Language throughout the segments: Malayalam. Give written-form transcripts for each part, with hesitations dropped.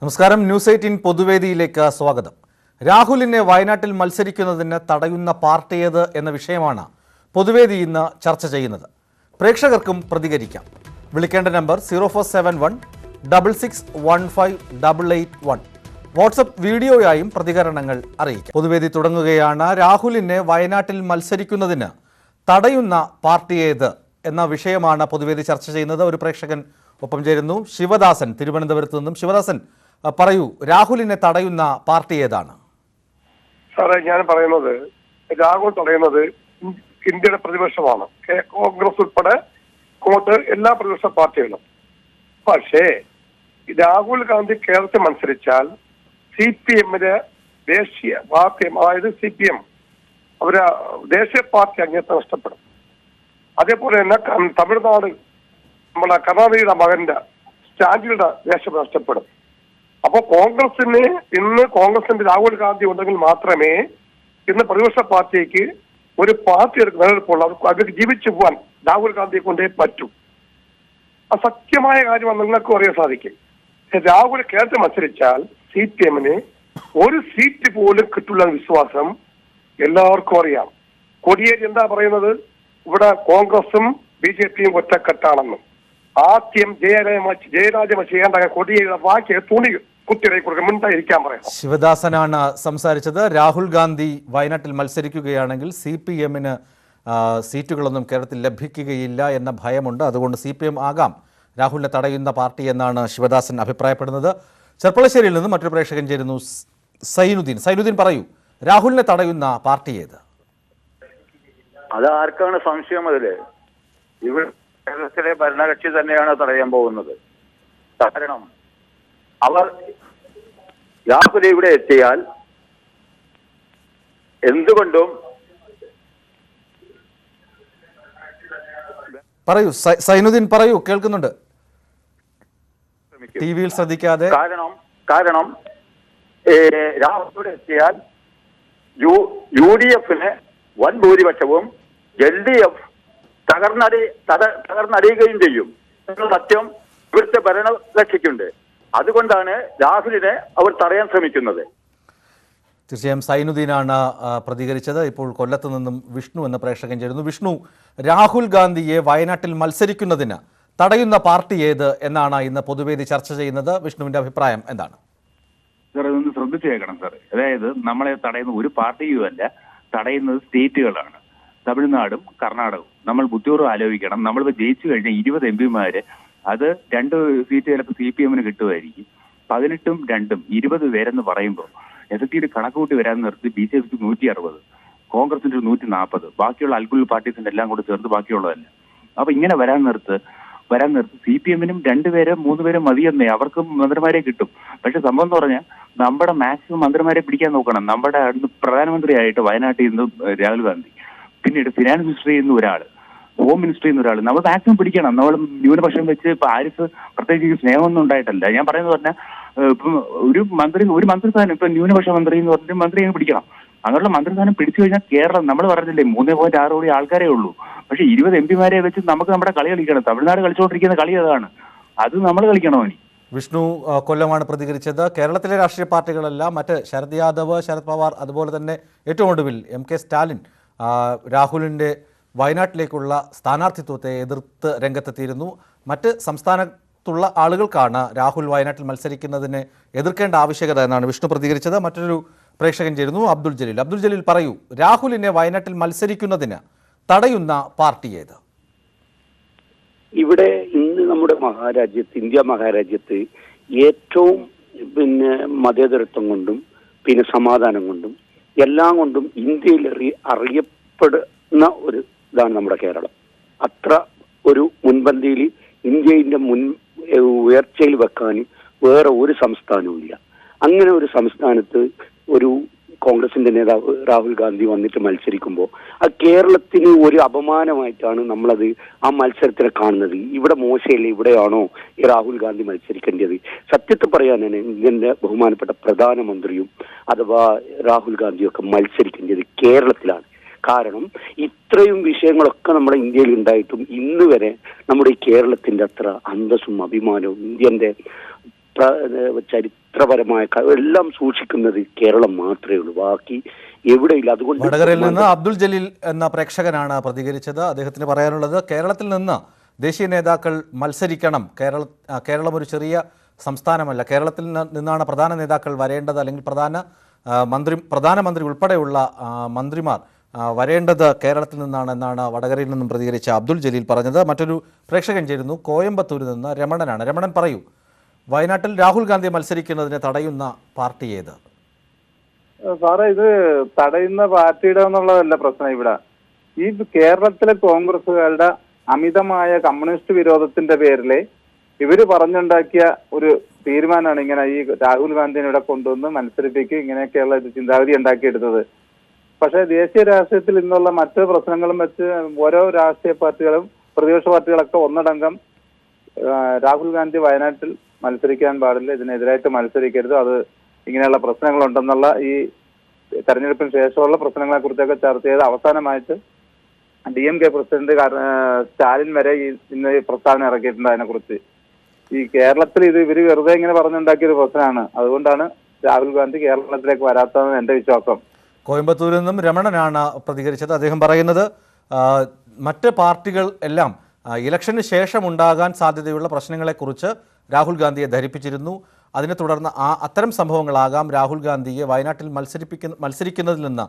നമസ്കാരം. ന്യൂസ് 18 പൊതുവേദിയിലേക്ക് സ്വാഗതം. രാഹുലിനെ വയനാട്ടിൽ മത്സരിക്കുന്നതിന് തടയുന്ന പാർട്ടി ഏത് എന്ന വിഷയമാണ് പൊതുവേദി ഇന്ന് ചർച്ച ചെയ്യുന്നത്. പ്രേക്ഷകർക്കും പ്രതികരിക്കാം. വിളിക്കേണ്ട നമ്പർ 047166158881. വാട്സപ്പ് വീഡിയോയായും പ്രതികരണങ്ങൾ അറിയിക്കാം. പൊതുവേദി തുടങ്ങുകയാണ്. രാഹുലിനെ വയനാട്ടിൽ മത്സരിക്കുന്നതിന് തടയുന്ന പാർട്ടി ഏത് എന്ന വിഷയമാണ് പൊതുവേദി ചർച്ച ചെയ്യുന്നത്. ഒരു പ്രേക്ഷകൻ ഒപ്പം ചേരുന്നു. ശിവദാസൻ തിരുവനന്തപുരത്ത് നിന്നും. ശിവദാസൻ, പറയൂ, രാഹുലിനെ തടയുന്ന പാർട്ടി ഏതാണ്? സാറേ, ഞാൻ പറയുന്നത് രാഹുൽ തടയുന്നത് ഇന്ത്യയുടെ പ്രതിപക്ഷമാണ്. കോൺഗ്രസ് ഉൾപ്പെടെ എല്ലാ പ്രതിപക്ഷ പാർട്ടികളും. പക്ഷേ രാഹുൽ ഗാന്ധി കേരളത്തിൽ മത്സരിച്ചാൽ CPM-ന്റെ ദേശീയ പാർട്ടി, അതായത് CPM അവര് ദേശീയ പാർട്ടി അംഗീകാരം നഷ്ടപ്പെടും. അതേപോലെ തന്നെ തമിഴ്നാട് നമ്മളെ കരുണാനിധിയുടെ മകന്റെ സ്റ്റാൻഡിയുടെ ദേശം നഷ്ടപ്പെടും. അപ്പോൾ കോൺഗ്രസിന്റെ രാഹുൽ ഗാന്ധി ഉണ്ടെങ്കിൽ മാത്രമേ ഇന്ന് പ്രതിപക്ഷ പാർട്ടിക്ക് ഒരു പാർട്ടി നിലനിൽപ്പുള്ളൂ. അവർക്ക് ജീവിച്ചു പോകാൻ രാഹുൽ ഗാന്ധിയെ കൊണ്ടേ പറ്റൂ. അസത്യമായ കാര്യമാണ്, നിങ്ങൾക്കും അറിയാൻ സാധിക്കും. രാഹുൽ കേരളത്തിൽ മത്സരിച്ചാൽ CPM-ന് ഒരു സീറ്റ് പോലും കിട്ടില്ല എന്ന വിശ്വാസം എല്ലാവർക്കും അറിയാം. കോടിയേരി എന്താ പറയുന്നത്? ഇവിടെ കോൺഗ്രസും BJP-യും ഒറ്റക്കെട്ടാണെന്നും ആദ്യം ജയരാജമ ചെയ്യേണ്ട കോടിയേരിയുടെ വാക്ക് തുണി കുത്തിയിടയിൽ കൊടുക്കാൻ മുൻപായിരിക്കാൻ പറയാം. ശിവദാസനാണ് സംസാരിച്ചത്. രാഹുൽ ഗാന്ധി വയനാട്ടിൽ മത്സരിക്കുകയാണെങ്കിൽ CPM-ന് സീറ്റുകളൊന്നും കേരളത്തിൽ ലഭിക്കുകയില്ല എന്ന ഭയമുണ്ട്. അതുകൊണ്ട് CPM ആകാം രാഹുലിനെ തടയുന്ന പാർട്ടി എന്നാണ് ശിവദാസൻ അഭിപ്രായപ്പെടുന്നത്. ചെർപ്പളശ്ശേരിയിൽ നിന്ന് മറ്റൊരു പ്രേക്ഷകൻ ചേരുന്നു. സൈനുദ്ദീൻ, പറയൂ, രാഹുലിനെ തടയുന്ന പാർട്ടി ഏത്? അത് ആർക്കാണ് സംശയം? അതില് ഇവിടെ കേരളത്തിലെ ഭരണകക്ഷി തന്നെയാണ് തടയാൻ പോകുന്നത്. കാരണം അവർ രാഹുൽ ഇവിടെ എത്തിയാൽ എന്തുകൊണ്ടും പറയൂ സൈനുദ്ദീൻ, പറയൂ, കേൾക്കുന്നുണ്ട്. ടിവിയിൽ ശ്രദ്ധിക്കാതെ. കാരണം രാഹുൽ ഇവിടെ എത്തിയാൽ UDF-ന് വൻ ഭൂരിപക്ഷവും LDF തകർന്നടിയുകയും ചെയ്യും എന്ന സത്യം ഇവിടുത്തെ ഭരണകക്ഷിക്കുണ്ട്. അതുകൊണ്ടാണ് രാഹുലിനെ അവർ തടയാൻ ശ്രമിക്കുന്നത്. തീർച്ചയായും സൈനുദ്ദീനാണ് പ്രതികരിച്ചത്. ഇപ്പോൾ കൊല്ലത്ത് നിന്നും വിഷ്ണു എന്ന പ്രേക്ഷകൻ ചേരുന്നു. വിഷ്ണു, രാഹുൽ ഗാന്ധിയെ വയനാട്ടിൽ മത്സരിക്കുന്നതിന് തടയുന്ന പാർട്ടി ഏത് എന്നാണ് ഇന്ന് പൊതുവേദി ചർച്ച ചെയ്യുന്നത്. വിഷ്ണുവിന്റെ അഭിപ്രായം എന്താണ്? സാർ, ഇതൊന്ന് ശ്രദ്ധിച്ചു കേൾക്കണം സാർ. അതായത് നമ്മളെ തടയുന്ന ഒരു പാർട്ടിയുമല്ല, തടയുന്നത് സ്റ്റേറ്റുകളാണ്. തമിഴ്നാടും കർണാടകവും. നമ്മൾ ബുദ്ധിപൂർവ്വം ആലോചിക്കണം. നമ്മളിപ്പോൾ ജയിച്ചു കഴിഞ്ഞ 20 MP-മാര്, അത് 2 സീറ്റ് ചിലപ്പോൾ CPM-ന് കിട്ടുമായിരിക്കും. 18ഉം 2ഉം 20 പേരെന്ന് പറയുമ്പോൾ എഫക്റ്റീവ് കണക്ക് കൂട്ടി വരാൻ നിർത്തി BJP-ക്ക് 160, കോൺഗ്രസിന്റെ 140, ബാക്കിയുള്ള അൽഗുൽ പാർട്ടീസിന്റെ എല്ലാം കൂടി ചേർത്ത് ബാക്കിയുള്ളതല്ല. അപ്പൊ ഇങ്ങനെ വരാൻ നിർത്ത് CPM-നും 2 പേര് 3 പേര് മതിയെന്നേ, അവർക്ക് മന്ത്രിമാരെ കിട്ടും. പക്ഷെ സംഭവം എന്ന് പറഞ്ഞാൽ നമ്മുടെ മാക്സിമം മന്ത്രിമാരെ പിടിക്കാൻ നോക്കണം. നമ്മുടെ പ്രധാനമന്ത്രിയായിട്ട് വയനാട്ടിൽ നിന്ന് രാഹുൽ ഗാന്ധി, പിന്നീട് ഫിനാൻസ് മിനിസ്റ്ററിൽ നിന്ന് ഒരാൾ, ഹോം മിനിസ്റ്ററിൽ നിന്ന് ഒരാൾ, നമ്മൾ മാക്സിമം പിടിക്കണം. നമ്മൾ ന്യൂനപക്ഷം വെച്ച് ഇപ്പൊ ആരിഫ് പ്രത്യേകിച്ച് സ്നേഹമൊന്നും ഉണ്ടായിട്ടല്ല. ഞാൻ പറയുന്നത് പറഞ്ഞാൽ ഇപ്പം ഒരു മന്ത്രിസ്ഥാനം, ഇപ്പൊ ന്യൂനപക്ഷ മന്ത്രി എന്ന് പറഞ്ഞിട്ട് മന്ത്രിയെ പിടിക്കണം. അങ്ങനെയുള്ള മന്ത്രിസ്ഥാനം പിടിച്ചു കഴിഞ്ഞാൽ കേരളം, നമ്മൾ പറഞ്ഞില്ലേ 3.6 കോടി ആൾക്കാരേ ഉള്ളൂ. പക്ഷെ 20 MP-മാരെ വെച്ച് നമുക്ക് നമ്മുടെ കളി കളിക്കണം. തമിഴ്നാട് കളിച്ചുകൊണ്ടിരിക്കുന്ന കളി അതാണ്. അത് നമ്മൾ കളിക്കണോ? ഇനി വിഷ്ണു കൊല്ലമാണ് പ്രതികരിച്ചത്. കേരളത്തിലെ രാഷ്ട്രീയ പാർട്ടികളല്ല, മറ്റ് ശരത് യാദവ്, ശരത് പവാർ, അതുപോലെ തന്നെ ഏറ്റവും ഒടുവിൽ MK സ്റ്റാലിൻ രാഹുലിൻ്റെ വയനാട്ടിലേക്കുള്ള സ്ഥാനാർത്ഥിത്വത്തെ എതിർത്ത് രംഗത്തെത്തിയിരുന്നു. മറ്റ് സംസ്ഥാനത്തുള്ള ആളുകൾക്കാണ് രാഹുൽ വയനാട്ടിൽ മത്സരിക്കുന്നതിനെ എതിർക്കേണ്ട ആവശ്യകത എന്നാണ് വിഷ്ണു പ്രതികരിച്ചത്. മറ്റൊരു പ്രേക്ഷകൻ ചേരുന്നു. അബ്ദുൽ ജലീൽ, പറയൂ, രാഹുലിനെ വയനാട്ടിൽ മത്സരിക്കുന്നതിന് തടയുന്ന പാർട്ടി ഏത്? ഇവിടെ ഇന്ന് നമ്മുടെ ഇന്ത്യ മഹാരാജ്യത്ത് ഏറ്റവും മതേതരത്വം കൊണ്ടും സമാധാനം കൊണ്ടും എല്ലാം കൊണ്ടും ഇന്ത്യയിൽ അറിയപ്പെടുന്ന ഒരു ഇതാണ് നമ്മുടെ കേരളം. അത്ര ഒരു മുൻപന്തിയിൽ ഇന്ത്യയുടെ ഉയർച്ചയിൽ വെക്കാൻ വേറെ ഒരു സംസ്ഥാനവും ഇല്ല. അങ്ങനെ ഒരു സംസ്ഥാനത്ത് ഒരു കോൺഗ്രസിന്റെ നേതാവ് രാഹുൽ ഗാന്ധി വന്നിട്ട് മത്സരിക്കുമ്പോൾ അത് കേരളത്തിന് ഒരു അപമാനമായിട്ടാണ് നമ്മളത് ആ മത്സരത്തിനെ കാണുന്നത്. ഇവിടെ മോശമല്ലേ, ഇവിടെയാണോ ഈ രാഹുൽ ഗാന്ധി മത്സരിക്കേണ്ടത്? സത്യത്തെ പറയാനാണ് ഇന്ത്യന്റെ ബഹുമാനപ്പെട്ട പ്രധാനമന്ത്രിയും അഥവാ രാഹുൽ ഗാന്ധിയൊക്കെ മത്സരിക്കേണ്ടത് കേരളത്തിലാണ്. കാരണം ഇത്രയും വിഷയങ്ങളൊക്കെ നമ്മുടെ ഇന്ത്യയിൽ ഉണ്ടായിട്ടും ഇന്ന് വരെ നമ്മുടെ ഈ കേരളത്തിന്റെ അത്ര അന്തസ്സും അഭിമാനവും ഇന്ത്യന്റെ ചരിത്രപരമായ എല്ലാം സൂക്ഷിക്കുന്നത് കേരളം മാത്രമേ ഉള്ളൂ. ബാക്കി എവിടെയില്ല. അതുകൊണ്ട് വടകരയിൽ നിന്ന് അബ്ദുൽ ജലീൽ എന്ന പ്രേക്ഷകനാണ് പ്രതികരിച്ചത്. അദ്ദേഹത്തിന് പറയാനുള്ളത്, കേരളത്തിൽ നിന്ന് ദേശീയ നേതാക്കൾ മത്സരിക്കണം. കേരളം ഒരു ചെറിയ സംസ്ഥാനമല്ല. കേരളത്തിൽ നിന്നാണ് പ്രധാന നേതാക്കൾ വരേണ്ടത്, അല്ലെങ്കിൽ പ്രധാനമന്ത്രി ഉൾപ്പെടെയുള്ള മന്ത്രിമാർ വരേണ്ടത് കേരളത്തിൽ നിന്നാണെന്നാണ് വടകരയിൽ നിന്നും പ്രതികരിച്ച അബ്ദുൽ ജലീൽ പറഞ്ഞത്. മറ്റൊരു പ്രേക്ഷകൻ ചേരുന്നു, കോയമ്പത്തൂരിൽ നിന്ന് രമണനാണ്. രമണൻ, പറയൂ, വയനാട്ടിൽ രാഹുൽ ഗാന്ധി മത്സരിക്കുന്നതിനെ തടയുന്ന പാർട്ടി ഏത്? സാറേ, ഇത് തടയുന്ന പാർട്ടിയുടെ എന്നുള്ളതല്ല പ്രശ്നം. ഇവിടെ ഈ കേരളത്തിലെ കോൺഗ്രസുകാരുടെ അമിതമായ കമ്മ്യൂണിസ്റ്റ് വിരോധത്തിന്റെ പേരില് ഇവര് പറഞ്ഞുണ്ടാക്കിയ ഒരു തീരുമാനമാണ് ഇങ്ങനെ ഈ രാഹുൽ ഗാന്ധിനെ ഇവിടെ കൊണ്ടുവന്ന് മത്സരിപ്പിക്കുക, ഇങ്ങനെയൊക്കെയുള്ള ഒരു ചിന്താഗതി ഉണ്ടാക്കിയെടുത്തത്. പക്ഷേ ദേശീയ രാഷ്ട്രീയത്തിൽ ഇന്നുള്ള മറ്റ് പ്രശ്നങ്ങളും വെച്ച് ഓരോ രാഷ്ട്രീയ പാർട്ടികളും പ്രതിപക്ഷ പാർട്ടികളൊക്കെ ഒന്നടങ്കം രാഹുൽ ഗാന്ധി വയനാട്ടിൽ മത്സരിക്കാൻ പാടില്ല, ഇതിനെതിരായിട്ട് മത്സരിക്കരുത്, അത് ഇങ്ങനെയുള്ള പ്രശ്നങ്ങളുണ്ടെന്നുള്ള ഈ തെരഞ്ഞെടുപ്പിന് ശേഷമുള്ള പ്രശ്നങ്ങളെ കുറിച്ചൊക്കെ ചർച്ച ചെയ്ത് അവസാനമായിട്ട് DMK പ്രസിഡന്റ് സ്റ്റാലിൻ വരെ ഇന്ന് പ്രസ്താവന ഇറക്കിയിട്ടുണ്ട് അതിനെക്കുറിച്ച്. ഈ കേരളത്തിൽ ഇവര് വെറുതെ ഇങ്ങനെ പറഞ്ഞുണ്ടാക്കിയൊരു പ്രശ്നമാണ്. അതുകൊണ്ടാണ് രാഹുൽ ഗാന്ധി കേരളത്തിലേക്ക് വരാത്തതെന്ന് എന്റെ വിശ്വാസം. കോയമ്പത്തൂരിൽ നിന്നും രമണനാണ് പ്രതികരിച്ചത്. അദ്ദേഹം പറയുന്നത്, മറ്റ് പാർട്ടികൾ എല്ലാം ഇലക്ഷന് ശേഷം ഉണ്ടാകാൻ സാധ്യതയുള്ള പ്രശ്നങ്ങളെക്കുറിച്ച് രാഹുൽ ഗാന്ധിയെ ധരിപ്പിച്ചിരുന്നു. അതിനെ തുടർന്ന് അത്തരം സംഭവങ്ങളാകാം രാഹുൽ ഗാന്ധിയെ വയനാട്ടിൽ മത്സരിക്കുന്നതിൽ നിന്ന്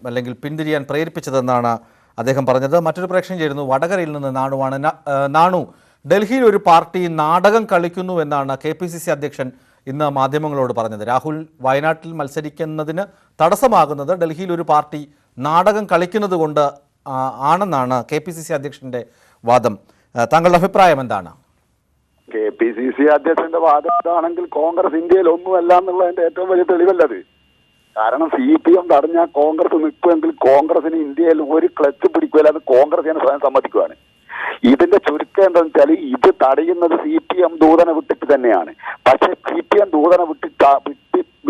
അല്ലെങ്കിൽ പിന്തിരിയാൻ പ്രേരിപ്പിച്ചതെന്നാണ് അദ്ദേഹം പറഞ്ഞത്. മറ്റൊരു പ്രേക്ഷകൻ ചേരുന്നു, വടകരയിൽ നിന്ന് നാണുവാണ്. നാണു, ഡൽഹിയിൽ ഒരു പാർട്ടി നാടകം കളിക്കുന്നു എന്നാണ് KPCC അധ്യക്ഷൻ ഇന്ന് മാധ്യമങ്ങളോട് പറഞ്ഞത്. രാഹുൽ വയനാട്ടിൽ മത്സരിക്കുന്നതിന് തടസ്സമാകുന്നത് ഡൽഹിയിൽ ഒരു പാർട്ടി നാടകം കളിക്കുന്നത് കൊണ്ട് ആണെന്നാണ് KPCC അധ്യക്ഷന്റെ വാദം. താങ്കളുടെ അഭിപ്രായം എന്താണ്? KPCC അധ്യക്ഷന്റെ വാദം ഇതാണെങ്കിൽ കോൺഗ്രസ് ഇന്ത്യയിൽ ഒന്നുമല്ല എന്നുള്ളതിന്റെ ഏറ്റവും വലിയ തെളിവല്ലത്. കാരണം CPM തടഞ്ഞാൽ കോൺഗ്രസ് നിൽക്കുമെങ്കിൽ കോൺഗ്രസിന് ഇന്ത്യയിൽ ഒരു ക്ലച്ച് പിടിക്കുകയില്ല, അത് കോൺഗ്രസിനെ സ്വയം സമ്മതിക്കുകയാണ്. ഇതിന്റെ ചുരുക്കം എന്താണെന്ന് വെച്ചാൽ ഇത് തടയുന്നത് CPM ദൂതനെ വിട്ടിട്ട് തന്നെയാണ്. പക്ഷെ CPM ദൂതനെ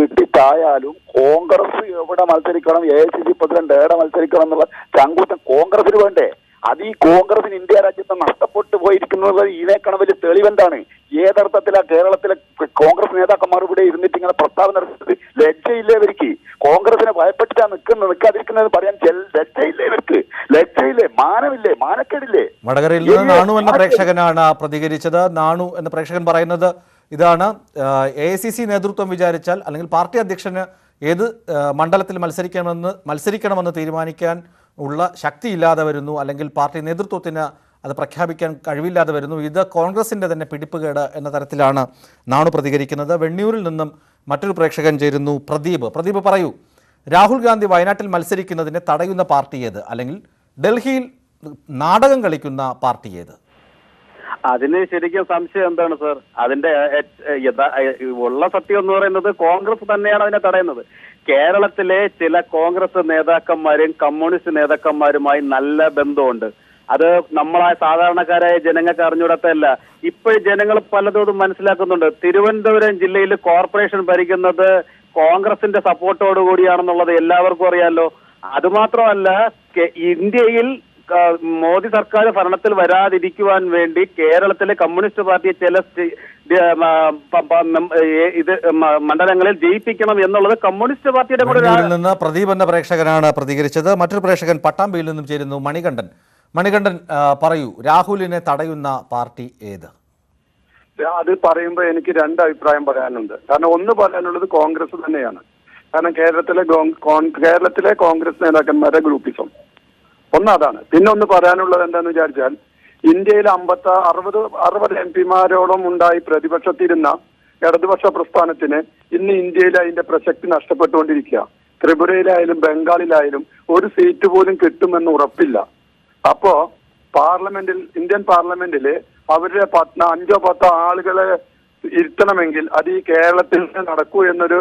വിട്ടിട്ടായാലും കോൺഗ്രസ് എവിടെ മത്സരിക്കണം, AICC പ്രസിഡന്റ് എവിടെ മത്സരിക്കണം എന്നുള്ള ചങ്കൂറ്റം കോൺഗ്രസിന് വേണ്ടേ? അത് ഈ കോൺഗ്രസിന് ഇന്ത്യ രാജ്യത്ത് നഷ്ടപ്പെട്ടു പോയിരിക്കുന്നത് ഇതിനേക്കാണ് വലിയ തെളിവെന്താണ്? ഏതർത്ഥത്തിലാ കേരളത്തിലെ കോൺഗ്രസ് നേതാക്കന്മാർ ഇവിടെ ഇരുന്നിട്ട് ഇങ്ങനെ പ്രസ്താവന നടത്തുന്നത്? ലജ്ജയില്ലേ ഇവർക്ക്? കോൺഗ്രസിനെ ഭയപ്പെട്ടിട്ടാ നിൽക്കാതിരിക്കുന്നത് പറയാൻ ലജ്ജയില്ലേ ഇവർക്ക്? ലജ്ജയില്ലേ? മാനമില്ലേ? മാനക്കേടില്ലേ? വടകരയിൽ നിന്ന് നാണു എന്ന പ്രേക്ഷകനാണ് പ്രതികരിച്ചത്. നാണു എന്ന പ്രേക്ഷകൻ പറയുന്നത് ഇതാണ്, AICC നേതൃത്വം വിചാരിച്ചാൽ അല്ലെങ്കിൽ പാർട്ടി അധ്യക്ഷന് ഏത് മണ്ഡലത്തിൽ മത്സരിക്കണമെന്ന് തീരുമാനിക്കാൻ ഉള്ള ശക്തിയില്ലാതെ വരുന്നു, അല്ലെങ്കിൽ പാർട്ടി നേതൃത്വത്തിന് അത് പ്രഖ്യാപിക്കാൻ കഴിവില്ലാതെ വരുന്നു. ഇത് കോൺഗ്രസിൻ്റെ തന്നെ പിടിപ്പുകേട് എന്ന തരത്തിലാണ് നാണു പ്രതികരിക്കുന്നത്. വെണ്ണിയൂരിൽ നിന്നും മറ്റൊരു പ്രേക്ഷകൻ ചേരുന്നു, പ്രദീപ്. പ്രദീപ്, പറയൂ, രാഹുൽ ഗാന്ധി വയനാട്ടിൽ മത്സരിക്കുന്നതിനെ തടയുന്ന പാർട്ടി ഏത്, അല്ലെങ്കിൽ ഡൽഹിയിൽ നാടകം കളിക്കുന്ന പാർട്ടി ഏത്? അതിന് ശരിക്കും സംശയം എന്താണ് സർ? അതിന്റെ ഉള്ള സത്യം എന്ന് പറയുന്നത് കോൺഗ്രസ് തന്നെയാണ് അതിനെ തടയുന്നത്. കേരളത്തിലെ ചില കോൺഗ്രസ് നേതാക്കന്മാരും കമ്മ്യൂണിസ്റ്റ് നേതാക്കന്മാരുമായി നല്ല ബന്ധമുണ്ട്. അത് നമ്മളായ സാധാരണക്കാരായ ജനങ്ങൾക്ക് അറിഞ്ഞൂടത്തല്ല. ഇപ്പോഴും ജനങ്ങൾ പലതും മനസ്സിലാക്കുന്നുണ്ട്. തിരുവനന്തപുരം ജില്ലയിൽ കോർപ്പറേഷൻ ഭരിക്കുന്നത് കോൺഗ്രസിന്റെ സപ്പോർട്ടോടു കൂടിയാണെന്നുള്ളത് എല്ലാവർക്കും അറിയാമല്ലോ. അതുമാത്രമല്ല, ഇന്ത്യയിൽ മോദി സർക്കാർ ഭരണത്തിൽ വരാതിരിക്കുവാൻ വേണ്ടി കേരളത്തിലെ കമ്മ്യൂണിസ്റ്റ് പാർട്ടിയെ ചില മണ്ഡലങ്ങളിൽ ജയിപ്പിക്കണം എന്നുള്ളത് കമ്മ്യൂണിസ്റ്റ് പാർട്ടിയുടെ കൂടെ. നിന്ന് പ്രദീപ് എന്ന പ്രേക്ഷകനാണ് പ്രതികരിച്ചത്. മറ്റൊരു പ്രേക്ഷകൻ പട്ടാമ്പിയിൽ നിന്നും ചേരുന്നു, മണികണ്ഠൻ. മണികണ്ഠൻ, പറയൂ, രാഹുലിനെ തടയുന്ന പാർട്ടി ഏത്? അത് പറയുമ്പോൾ എനിക്ക് രണ്ട് അഭിപ്രായം പറയാനുണ്ട്. കാരണം ഒന്ന് പറയാനുള്ളത് കോൺഗ്രസ് തന്നെയാണ്. കാരണം കേരളത്തിലെ കോൺഗ്രസ് നേതാക്കന്മാരുടെ ഗ്രൂപ്പിസം ഒന്നതാണ്. പിന്നെ ഒന്ന് പറയാനുള്ളത് എന്താന്ന് വിചാരിച്ചാൽ, ഇന്ത്യയിൽ 60 MP-മാരോളം ഉണ്ടായി പ്രതിപക്ഷത്തിരുന്ന ഇടതുപക്ഷ പ്രസ്ഥാനത്തിന് ഇന്ന് ഇന്ത്യയിൽ അതിന്റെ പ്രസക്തി നഷ്ടപ്പെട്ടുകൊണ്ടിരിക്കുക. ത്രിപുരയിലായാലും ബംഗാളിലായാലും ഒരു സീറ്റ് പോലും കിട്ടുമെന്ന് ഉറപ്പില്ല. അപ്പോ ഇന്ത്യൻ പാർലമെന്റില് അവരുടെ 5-10 ആളുകളെ ഇരുത്തണമെങ്കിൽ അത് ഈ കേരളത്തിൽ നടക്കൂ എന്നൊരു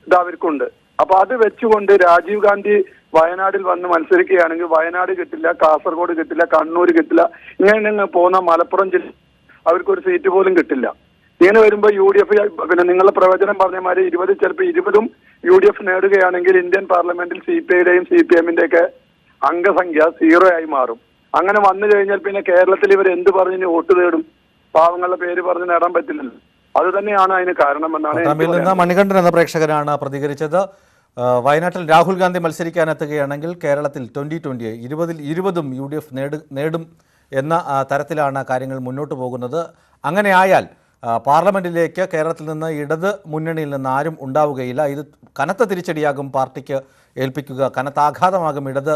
ഇത് അവർക്കുണ്ട്. അപ്പൊ അത് വെച്ചുകൊണ്ട് രാജീവ് ഗാന്ധി വയനാട്ടിൽ വന്ന് മത്സരിക്കുകയാണെങ്കിൽ വയനാട് കിട്ടില്ല, കാസർഗോഡ് കിട്ടില്ല, കണ്ണൂർ കിട്ടില്ല, ഇങ്ങനെ പോകുന്ന മലപ്പുറം ജില്ല അവർക്കൊരു സീറ്റ് പോലും കിട്ടില്ല. ഇങ്ങനെ വരുമ്പോൾ UDF, പിന്നെ നിങ്ങളുടെ പ്രവചനം പറഞ്ഞ മാതിരി 20 ചിലപ്പോൾ 20 UDF നേടുകയാണെങ്കിൽ ഇന്ത്യൻ പാർലമെന്റിൽ CPI-യുടെയും CPM-ന്റെ ഒക്കെ അംഗസംഖ്യ 0 ആയി മാറും. അങ്ങനെ വന്നു കഴിഞ്ഞാൽ പിന്നെ കേരളത്തിൽ ഇവർ എന്ത് പറഞ്ഞ് വോട്ട് തേടും? പാവങ്ങളുടെ പേര് പറഞ്ഞ് നേടാൻ പറ്റില്ലല്ലോ. അത് തന്നെയാണ് അതിന് കാരണമെന്നാണ് എനിക്ക് പട്ടാമ്പിയിൽ നിന്ന് മണികണ്ഠൻ എന്ന പ്രേക്ഷകനാണ് പ്രതികരിച്ചത്. വയനാട്ടിൽ രാഹുൽ ഗാന്ധി മത്സരിക്കാനെത്തുകയാണെങ്കിൽ കേരളത്തിൽ 2020 20 UDF നേടും എന്ന തരത്തിലാണ് കാര്യങ്ങൾ മുന്നോട്ട് പോകുന്നത്. അങ്ങനെയായാൽ പാർലമെന്റിലേക്ക് കേരളത്തിൽ നിന്ന് ഇടത് മുന്നണിയിൽ നിന്ന് ആരും ഉണ്ടാവുകയില്ല. ഇത് കനത്ത തിരിച്ചടിയാകും പാർട്ടിക്ക് ഏൽപ്പിക്കുക, കനത്ത ആഘാതമാകും ഇടത്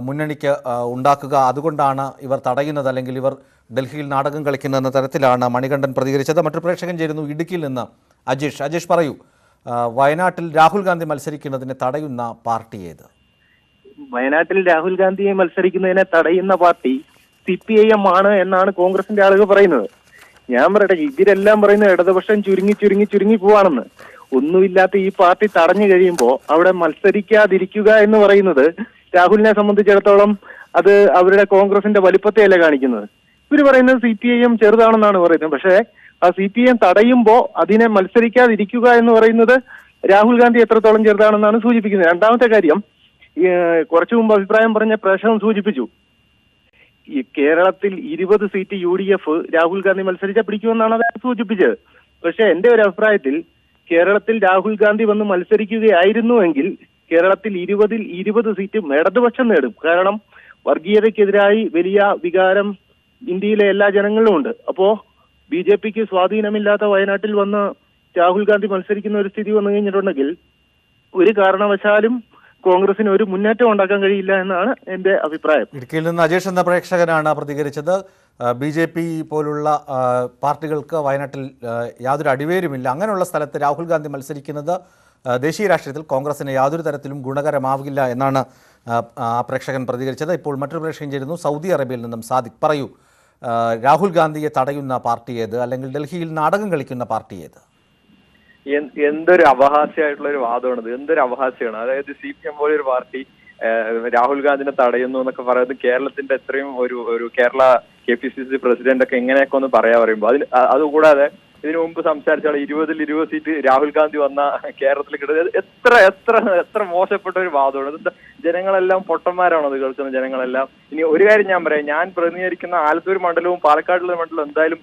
മുന്നണിക്ക് ഉണ്ടാക്കുക. അതുകൊണ്ടാണ് ഇവർ തടയുന്നത്, അല്ലെങ്കിൽ ഇവർ ഡൽഹിയിൽ നാടകം കളിക്കുന്ന എന്ന തരത്തിലാണ് മണികണ്ഠൻ പ്രതികരിച്ചത്. മറ്റൊരു പ്രേക്ഷകൻ ചേരുന്നു ഇടുക്കിയിൽ നിന്ന് അജേഷ് പറയൂ, വയനാട്ടിൽ രാഹുൽ ഗാന്ധി മത്സരിക്കുന്നതിനെ തടയുന്ന പാർട്ടി ഏത്? വയനാട്ടിൽ രാഹുൽ ഗാന്ധിയെ മത്സരിക്കുന്നതിനെ തടയുന്ന പാർട്ടി CPIM ആണ് എന്നാണ് കോൺഗ്രസിന്റെ ആളുകൾ പറയുന്നത്. ഞാൻ പറയട്ടെ, ഇവരെല്ലാം പറയുന്നത് ഇടതുപക്ഷം ചുരുങ്ങി പോവാണെന്ന്. ഒന്നുമില്ലാത്ത ഈ പാർട്ടി തടഞ്ഞു കഴിയുമ്പോൾ അവിടെ മത്സരിക്കാതിരിക്കുക എന്ന് പറയുന്നത് രാഹുലിനെ സംബന്ധിച്ചിടത്തോളം അത് അവരുടെ കോൺഗ്രസിന്റെ വലിപ്പത്തെയല്ല കാണിക്കുന്നത്. ഇവർ പറയുന്നത് CPIM ചെറുതാണെന്നാണ് പറയുന്നത്. പക്ഷേ ആ CPIM തടയുമ്പോൾ അതിനെ മത്സരിക്കാതിരിക്കുക എന്ന് പറയുന്നത് രാഹുൽ ഗാന്ധി എത്രത്തോളം ചെറുതാണെന്നാണ് സൂചിപ്പിക്കുന്നത്. രണ്ടാമത്തെ കാര്യം, കുറച്ചു മുമ്പ് അഭിപ്രായം പറഞ്ഞ പ്രേക്ഷകൻ സൂചിപ്പിച്ചു, ഈ കേരളത്തിൽ 20 സീറ്റ് UDF രാഹുൽ ഗാന്ധി മത്സരിച്ചാൽ പിടിക്കുമെന്നാണ് അത് സൂചിപ്പിച്ചത്. പക്ഷെ എന്റെ ഒരു അഭിപ്രായത്തിൽ കേരളത്തിൽ രാഹുൽ ഗാന്ധി വന്ന് മത്സരിക്കുകയായിരുന്നുവെങ്കിൽ കേരളത്തിൽ 20 സീറ്റ് ഇടതുപക്ഷം നേടും. കാരണം വർഗീയതയ്ക്കെതിരായി വലിയ വികാരം ഇന്ത്യയിലെ എല്ലാ ജനങ്ങളിലും ഉണ്ട്. അപ്പോ BJPക്ക് സ്വാധീനമില്ലാത്ത വയനാട്ടിൽ വന്ന് രാഹുൽ ഗാന്ധി മത്സരിക്കുന്ന ഒരു സ്ഥിതി വന്നു കഴിഞ്ഞിട്ടുണ്ടെങ്കിൽ ഒരു കാരണവശാലും കോൺഗ്രസിന് ഒരു മുന്നേറ്റം ഉണ്ടാക്കാൻ കഴിയില്ല എന്നാണ് എന്റെ അഭിപ്രായം. ഇടുക്കിയിൽ നിന്ന് അജേഷ് എന്ന പ്രേക്ഷകനാണ് പ്രതികരിച്ചത്. BJP പോലുള്ള പാർട്ടികൾക്ക് വയനാട്ടിൽ യാതൊരു അടിവേരുമില്ല. അങ്ങനെയുള്ള സ്ഥലത്ത് രാഹുൽ ഗാന്ധി മത്സരിക്കുന്നത് ദേശീയ രാഷ്ട്രീയത്തിൽ കോൺഗ്രസിന് യാതൊരു തരത്തിലും ഗുണകരമാവില്ല എന്നാണ് ആ പ്രേക്ഷകൻ പ്രതികരിച്ചത്. ഇപ്പോൾ മറ്റൊരു പ്രേക്ഷകൻ ചേരുന്നു സൗദി അറേബ്യയിൽ നിന്നും. സാദിഖ് പറയൂ, രാഹുൽ ഗാന്ധിയെ തടയുന്ന പാർട്ടി ഏത്, അല്ലെങ്കിൽ ഡൽഹിയിൽ നാടകം കളിക്കുന്ന പാർട്ടി ഏത്? എന്തൊരു അപഹാസ്യമായിട്ടുള്ള ഒരു വാദമാണിത്, എന്തൊരു അപഹാസ്യമാണ്. അതായത് CPM പോലെ ഒരു പാർട്ടി രാഹുൽ ഗാന്ധിനെ തടയുന്നു എന്നൊക്കെ പറയുന്നത് കേരളത്തിന്റെ എത്രയും ഒരു കേരള KPCC പ്രസിഡന്റ് ഒക്കെ എങ്ങനെയൊക്കെ ഒന്ന് പറയാ പറയുമ്പോൾ അതുകൂടാതെ ഇതിനു മുമ്പ് സംസാരിച്ച 20 സീറ്റ് രാഹുൽ ഗാന്ധി വന്ന കേരളത്തിൽ കിട്ടുന്നത് എത്ര മോശപ്പെട്ട ഒരു വാദമാണ്. ജനങ്ങളെല്ലാം പൊട്ടന്മാരാണോ അത് കേൾക്കുന്ന ജനങ്ങളെല്ലാം? ഇനി ഒരു കാര്യം ഞാൻ പറയാം, ഞാൻ പ്രതിനിധീകരിക്കുന്ന ആലത്തൂർ മണ്ഡലവും പാലക്കാടുള്ള മണ്ഡലവും എന്തായാലും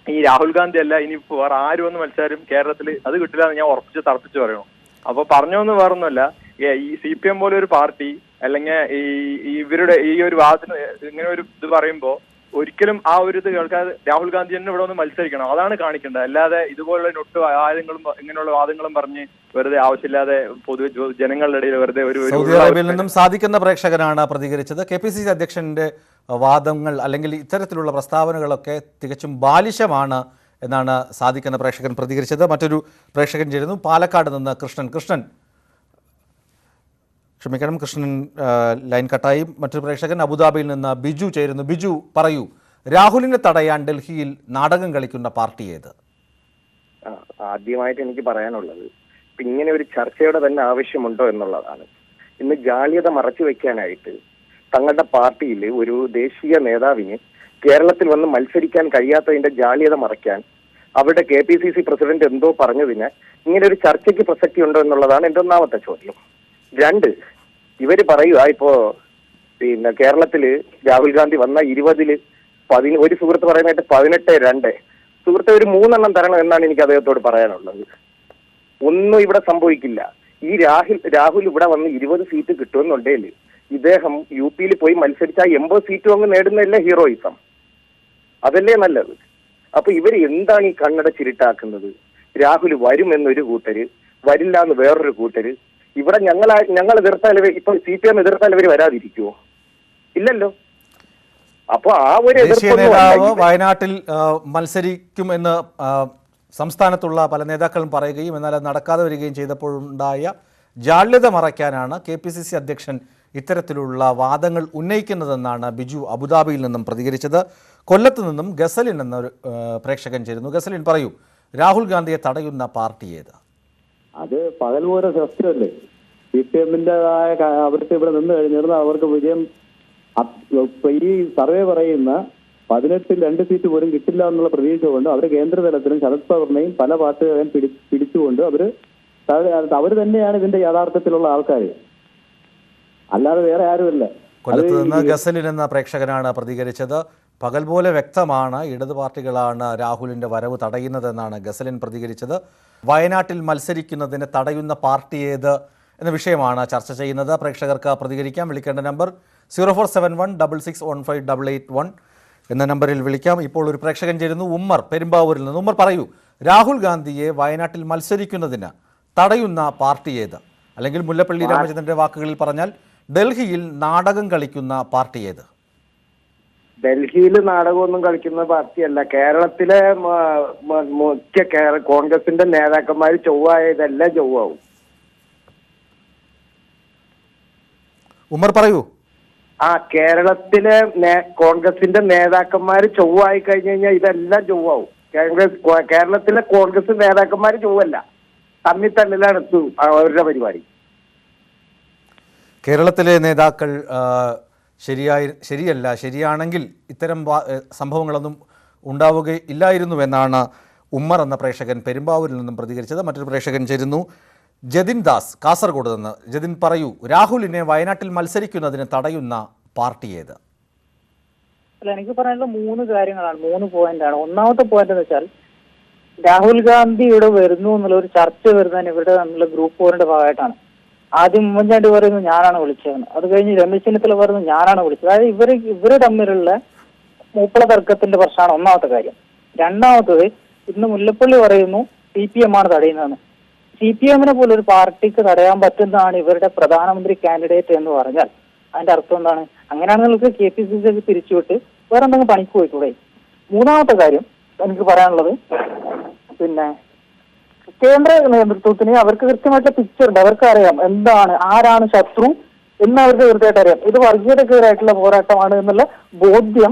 ഈ രാഹുൽ ഗാന്ധി അല്ല ഇനി വേറെ ആരും ഒന്ന് മത്സരം കേരളത്തിൽ അത് കിട്ടില്ല എന്ന് ഞാൻ തറപ്പിച്ച് പറയണം. അപ്പൊ പറഞ്ഞൊന്നും വേറൊന്നുമല്ല, ഈ CPM പോലെ ഒരു പാർട്ടി അല്ലെങ്കിൽ ഇവരുടെ ഈ ഒരു വാദത്തിന് ഇങ്ങനെ ഒരു ഇത് പറയുമ്പോ ഒരിക്കലും ആ ഒരു ഇത് കേൾക്കാതെ രാഹുൽ ഗാന്ധി തന്നെ ഇവിടെ ഒന്ന് മത്സരിക്കണം, അതാണ് കാണിക്കേണ്ടത്. അല്ലാതെ ഇതുപോലുള്ള നൊട്ട് വാദങ്ങളും ഇങ്ങനെയുള്ള വാദങ്ങളും പറഞ്ഞ് വെറുതെ ആവശ്യമില്ലാതെ പൊതുവെ ജനങ്ങളുടെ ഇടയിൽ വെറുതെ സൗദി അറേബ്യയിൽ നിന്നും സാധിക്കുന്ന പ്രേക്ഷകനാണ് പ്രതികരിച്ചത്. KPCC അധ്യക്ഷന്റെ വാദങ്ങൾ അല്ലെങ്കിൽ ഇത്തരത്തിലുള്ള പ്രസ്താവനകളൊക്കെ തികച്ചും ബാലിശമാണ് എന്നാണ് സാധിക്കുന്ന പ്രേക്ഷകൻ പ്രതികരിച്ചത്. മറ്റൊരു പ്രേക്ഷകൻ ചേരുന്നു പാലക്കാട് നിന്ന് കൃഷ്ണൻ ലൈൻ കട്ടായി. മറ്റൊരു പ്രേക്ഷകൻ അബുദാബിയിൽ നിന്ന് ബിജു ചേരുന്നു. ബിജു പറയൂ, രാഹുലിനെ തടയാൻ ഡൽഹിയിൽ നാടകം കളിക്കുന്ന പാർട്ടി ഏത്? ആദ്യമായിട്ട് എനിക്ക് പറയാനുള്ളത് ഇങ്ങനെ ഒരു ചർച്ചയുടെ തന്നെ ആവശ്യമുണ്ടോ എന്നുള്ളതാണ്. ഇന്ന് ജാള്യത മറച്ചു വെക്കാനായിട്ട് തങ്ങളുടെ പാർട്ടിയിൽ ഒരു ദേശീയ നേതാവിന് കേരളത്തിൽ വന്ന് മത്സരിക്കാൻ കഴിയാത്തതിന്റെ ജാള്യത മറയ്ക്കാൻ അവരുടെ KPCC പ്രസിഡന്റ് എന്തോ പറഞ്ഞതിന് ഇങ്ങനെ ഒരു ചർച്ചയ്ക്ക് പ്രസക്തി ഉണ്ടോ എന്നുള്ളതാണ് എന്റെ ഒന്നാമത്തെ ചോദ്യം. 2, ഇവര് പറയുക ഇപ്പോ കേരളത്തില് രാഹുൽ ഗാന്ധി വന്ന 20 ഒരു സുഹൃത്ത് പറയുന്നതായിട്ട് 18-2 സുഹൃത്തെ ഒരു 3 എണ്ണം തരണം എന്നാണ് എനിക്ക് അദ്ദേഹത്തോട് പറയാനുള്ളത്. ഒന്നും ഇവിടെ സംഭവിക്കില്ല. ഈ രാഹുൽ ഇവിടെ വന്ന് 20 സീറ്റ് കിട്ടുമെന്നുണ്ടെങ്കിൽ ഇദ്ദേഹം UP പോയി മത്സരിച്ചാൽ 80 സീറ്റും അങ്ങ് നേടുന്നതല്ലേ ഹീറോയിസം? അതല്ലേ നല്ലത്? അപ്പൊ ഇവര് എന്താണ് ഈ കണ്ണടച്ചിരിട്ടാക്കുന്നത്? രാഹുൽ വരുമെന്നൊരു കൂട്ടര്, വരില്ല എന്ന് വേറൊരു കൂട്ടര്. ഇവിടെ ഞങ്ങൾ എതിർത്താൽ ഇപ്പൊ CPM എതിർത്താൽ ഇവര് വരാതിരിക്കുവോ? ഇല്ലല്ലോ. അപ്പൊ ആ ഒരു നേതാവ് വയനാട്ടിൽ മത്സരിക്കുമെന്ന് സംസ്ഥാനത്തുള്ള പല നേതാക്കളും പറയുകയും എന്നാൽ അത് നടക്കാതെ വരികയും ചെയ്തപ്പോഴുണ്ടായ ജാള്യത മറയ്ക്കാനാണ് KPCC അധ്യക്ഷൻ ഇത്തരത്തിലുള്ള വാദങ്ങൾ ഉന്നയിക്കുന്നതെന്നാണ് ബിജു അബുദാബിയിൽ നിന്നും പ്രതികരിച്ചത്. കൊല്ലത്ത് നിന്നും ഗസലിൻ എന്നൊരു പ്രേക്ഷകൻ ചേരുന്നു. ഗസലിൻ പറയൂ, രാഹുൽ ഗാന്ധിയെ തടയുന്ന പാർട്ടി ഏത്? അത് പകൽ പോലെ സത്യമല്ലേ. CPMന്റേതായ അവർക്ക് ഇവിടെ നിന്ന് കഴിഞ്ഞിരുന്ന അവർക്ക് വിജയം ഈ സർവേ പറയുന്ന 18-ൽ 2 സീറ്റ് പോലും കിട്ടില്ല എന്നുള്ള പ്രതീക്ഷ കൊണ്ട് അവർ കേന്ദ്രതലത്തിലും ശരത് പവാറിനെയും പല പാർട്ടികളെയും പിടിച്ചുകൊണ്ട് അവർ തന്നെയാണ് ഇതിന്റെ യഥാർത്ഥത്തിലുള്ള ആൾക്കാർ, അല്ലാതെ വേറെ ആരുമല്ല. കൊല്ലത്ത് നിന്ന് ഗസലിൻ എന്ന പ്രേക്ഷകനാണ് പ്രതികരിച്ചത്. പകൽ പോലെ വ്യക്തമാണ് ഇടത് പാർട്ടികളാണ് രാഹുലിൻ്റെ വരവ് തടയുന്നതെന്നാണ് ഗസലിൻ പ്രതികരിച്ചത്. വയനാട്ടിൽ മത്സരിക്കുന്നതിന് തടയുന്ന പാർട്ടി ഏത് എന്ന വിഷയമാണ് ചർച്ച ചെയ്യുന്നത്. പ്രേക്ഷകർക്ക് പ്രതികരിക്കാം. വിളിക്കേണ്ട നമ്പർ 047166158881 എന്ന നമ്പറിൽ വിളിക്കാം. ഇപ്പോൾ ഒരു പ്രേക്ഷകൻ ചേരുന്നു, ഉമ്മർ പെരുമ്പാവൂരിൽ നിന്ന്. ഉമ്മർ പറയൂ, രാഹുൽ ഗാന്ധിയെ വയനാട്ടിൽ മത്സരിക്കുന്നതിന് തടയുന്ന പാർട്ടി ഏത്? അല്ലെങ്കിൽ മുല്ലപ്പള്ളി രാമചന്ദ്രന്റെ വാക്കുകളിൽ പറഞ്ഞാൽ ഡൽഹിയിൽ നാടകം കളിക്കുന്ന പാർട്ടി ഏത്? ഡൽഹിയിൽ നാടകമൊന്നും കളിക്കുന്ന പാർട്ടിയല്ല. കേരളത്തിലെ മുഖ്യ കോൺഗ്രസിന്റെ നേതാക്കന്മാർ ചൊവ്വായതെല്ലാം ചൊവ്വാവും. ഉമ്മർ പറയൂ. കേരളത്തിലെ കോൺഗ്രസിന്റെ നേതാക്കന്മാർ ചൊവ്വായി കഴിഞ്ഞു കഴിഞ്ഞാൽ ഇതെല്ലാം ചൊവ്വാവും. കേരളത്തിലെ കോൺഗ്രസ് നേതാക്കന്മാർ ചൊവ്വല്ല, തമ്മിൽ തമ്മിലാണ് അവരുടെ പരിപാടി. കേരളത്തിലെ നേതാക്കൾ ശരിയല്ല, ശരിയാണെങ്കിൽ ഇത്തരം സംഭവങ്ങളൊന്നും ഉണ്ടാവുകയില്ലായിരുന്നുവെന്നാണ് ഉമ്മർ എന്ന പ്രേക്ഷകൻ പെരുമ്പാവൂരിൽ നിന്നും പ്രതികരിച്ചത്. മറ്റൊരു പ്രേക്ഷകൻ ചേരുന്നു, ജതിൻ ദാസ് കാസർഗോഡ് നിന്ന്. ജതിൻ പറയൂ, രാഹുലിനെ വയനാട്ടിൽ മത്സരിക്കുന്നതിന് തടയുന്ന പാർട്ടി ഏത്? അല്ല, എനിക്ക് പറയാനുള്ള 3 കാര്യങ്ങളാണ്, 3 പോയിന്റാണ്. ഒന്നാമത്തെ പോയിന്റ് എന്ന് വെച്ചാൽ രാഹുൽ ഗാന്ധി ഇവിടെ വരുന്നു എന്നുള്ള ഒരു ചർച്ച വരുന്നതിന് ഇവരുടെ തമ്മിലുള്ള ഗ്രൂപ്പ് പോരിന്റെ ഭാഗമായിട്ടാണ്. ആദ്യം ഉമ്മൻചാണ്ടി പറയുന്നു ഞാനാണ് വിളിച്ചതെന്ന്, അത് കഴിഞ്ഞ് രമേശ് ചെന്നിത്തല പറയുന്നു ഞാനാണ് വിളിച്ചത്. അതായത് ഇവര് തമ്മിലുള്ള മൂപ്പള തർക്കത്തിന്റെ പ്രശ്നമാണ് ഒന്നാമത്തെ കാര്യം. രണ്ടാമത്തത്, ഇന്ന് മുല്ലപ്പള്ളി പറയുന്നു CPM ആണ് തടയുന്നതെന്ന്. CPM പോലെ ഒരു പാർട്ടിക്ക് തടയാൻ പറ്റുന്നതാണ് ഇവരുടെ പ്രധാനമന്ത്രി കാൻഡിഡേറ്റ് എന്ന് പറഞ്ഞാൽ അതിന്റെ അർത്ഥം എന്താണ്? അങ്ങനെയാണെങ്കിൽ നിങ്ങൾക്ക് KPCC പിരിച്ചുവിട്ട് വേറെ എന്തെങ്കിലും പണിക്ക് പോയിക്കൂടെ? മൂന്നാമത്തെ കാര്യം എനിക്ക് പറയാനുള്ളത്, പിന്നെ കേന്ദ്ര നേതൃത്വത്തിന് അവർക്ക് കൃത്യമായിട്ടുള്ള പിക്ചർ ഉണ്ട്. അവർക്ക് അറിയാം എന്താണ്, ആരാണ് ശത്രു എന്ന് അവർക്ക് കൃത്യമായിട്ട് അറിയാം. ഇത് വർഗീയതക്കെതിരായിട്ടുള്ള പോരാട്ടമാണ് എന്നുള്ള ബോധ്യം